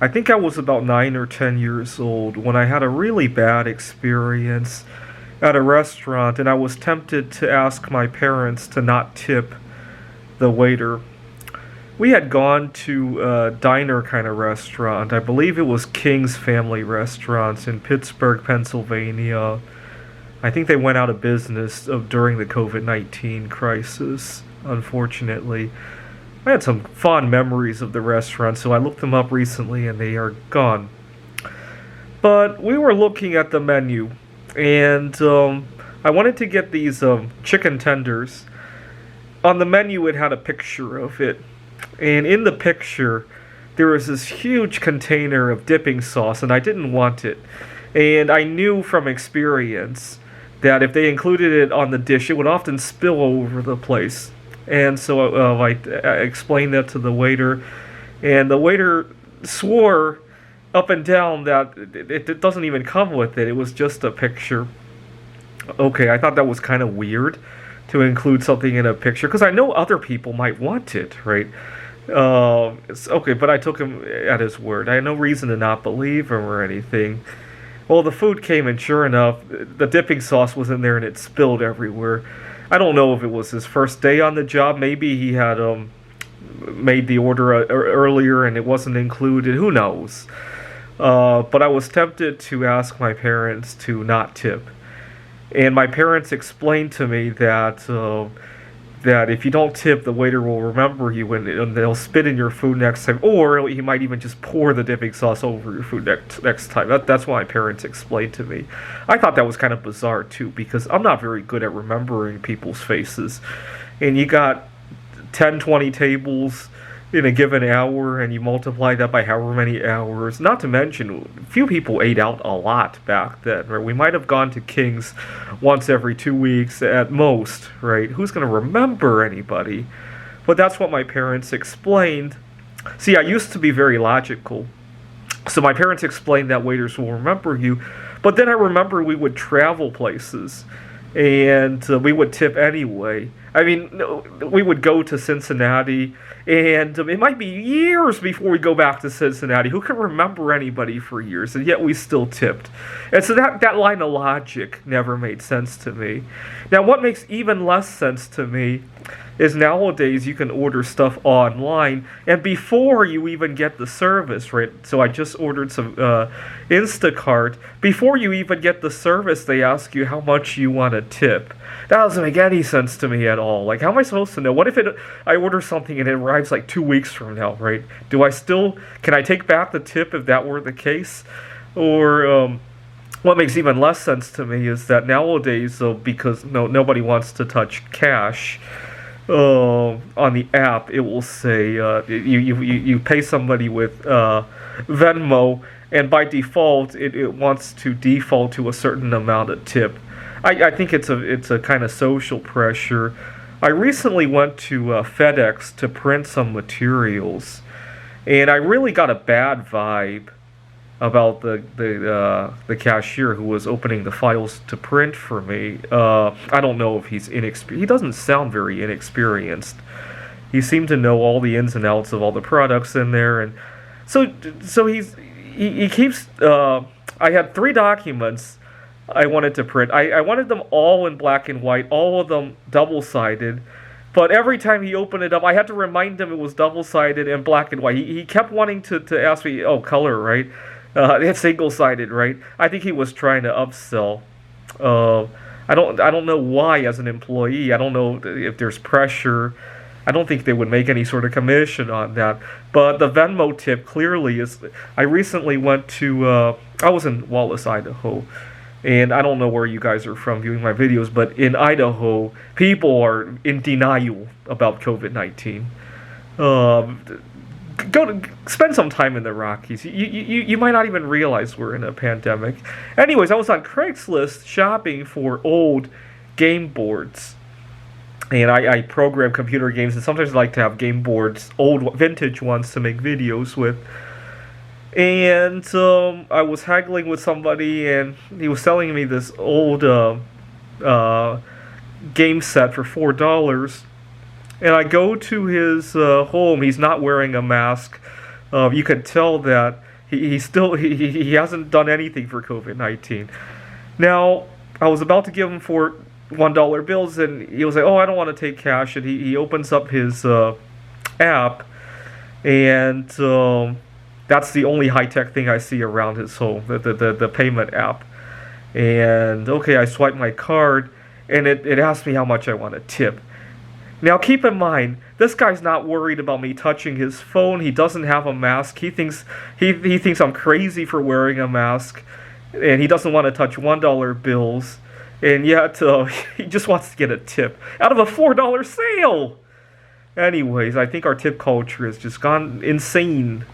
I think I was about 9 or 10 years old when I had a really bad experience at a restaurant, and I was tempted to ask my parents to not tip the waiter. We had gone to a diner kind of restaurant. I believe it was King's Family Restaurants in Pittsburgh, Pennsylvania. I think they went out of business during the COVID-19 crisis, unfortunately. I had some fond memories of the restaurant, so I looked them up recently and they are gone. But we were looking at the menu, and I wanted to get these chicken tenders. On the menu, it had a picture of it, and in the picture, there was this huge container of dipping sauce, and I didn't want it. And I knew from experience that if they included it on the dish, it would often spill over the place. And so I explained that to the waiter, and the waiter swore up and down that it doesn't even come with it. It was just a picture. Okay, I thought that was kind of weird to include something in a picture, because I know other people might want it, right? Okay, but I took him at his word. I had no reason to not believe him or anything. Well, the food came, and sure enough, the dipping sauce was in there, and it spilled everywhere. I don't know if it was his first day on the job. Maybe he had made the order earlier and it wasn't included. Who knows? But I was tempted to ask my parents to not tip. And my parents explained to me that if you don't tip, the waiter will remember you and they'll spit in your food next time, or he might even just pour the dipping sauce over your food next time. That's what my parents explained to me. I thought that was kind of bizarre too, because I'm not very good at remembering people's faces. And you got 10, 20 tables in a given hour, and you multiply that by however many hours. Not to mention, few people ate out a lot back then, right? We might have gone to King's once every 2 weeks at most, right? Who's going to remember anybody? But that's what my parents explained. See, I used to be very logical. So my parents explained that waiters will remember you. But then I remember we would travel places, and we would tip anyway. I mean, we would go to Cincinnati, and it might be years before we go back to Cincinnati. Who can remember anybody for years? And yet we still tipped. And so that line of logic never made sense to me. Now, what makes even less sense to me is nowadays you can order stuff online, and before you even get the service, right? So I just ordered some Instacart. Before you even get the service, they ask you how much you want to tip. That doesn't make any sense to me at all. Like, how am I supposed to know? What if I order something and it arrives like 2 weeks from now, right? Can I take back the tip if that were the case? Or, what makes even less sense to me is that nowadays, because nobody wants to touch cash, on the app, it will say you pay somebody with Venmo, and by default, it wants to default to a certain amount of tip. I think it's a kind of social pressure. I recently went to FedEx to print some materials, and I really got a bad vibe about the cashier who was opening the files to print for me. I don't know if he's inexperienced. He doesn't sound very inexperienced. He seemed to know all the ins and outs of all the products in there, and so he keeps. I had 3 documents I wanted to print. I wanted them all in black and white, all of them double-sided. But every time he opened it up, I had to remind him it was double-sided and black and white. He kept wanting to ask me, oh, color, right? It's single-sided, right? I think he was trying to upsell. I don't know why, as an employee. I don't know if there's pressure. I don't think they would make any sort of commission on that. But the Venmo tip clearly is. I recently went to. I was in Wallace, Idaho, and I don't know where you guys are from viewing my videos, but in Idaho, people are in denial about COVID-19. Spend some time in the Rockies. You might not even realize we're in a pandemic. Anyways, I was on Craigslist shopping for old game boards. And I program computer games, and sometimes I like to have game boards, old vintage ones, to make videos with. And I was haggling with somebody, and he was selling me this old game set for $4. And I go to his home. He's not wearing a mask. You could tell that He hasn't done anything for COVID-19. Now, I was about to give him $1 bills, and he was like, "Oh, I don't want to take cash." And he opens up his app, and that's the only high tech thing I see around his home, the payment app. And okay, I swipe my card, and it asks me how much I want to tip. Now, keep in mind, this guy's not worried about me touching his phone. He doesn't have a mask. He thinks I'm crazy for wearing a mask, and he doesn't want to touch $1 bills. And yet, he just wants to get a tip out of a $4 sale. Anyways, I think our tip culture has just gone insane.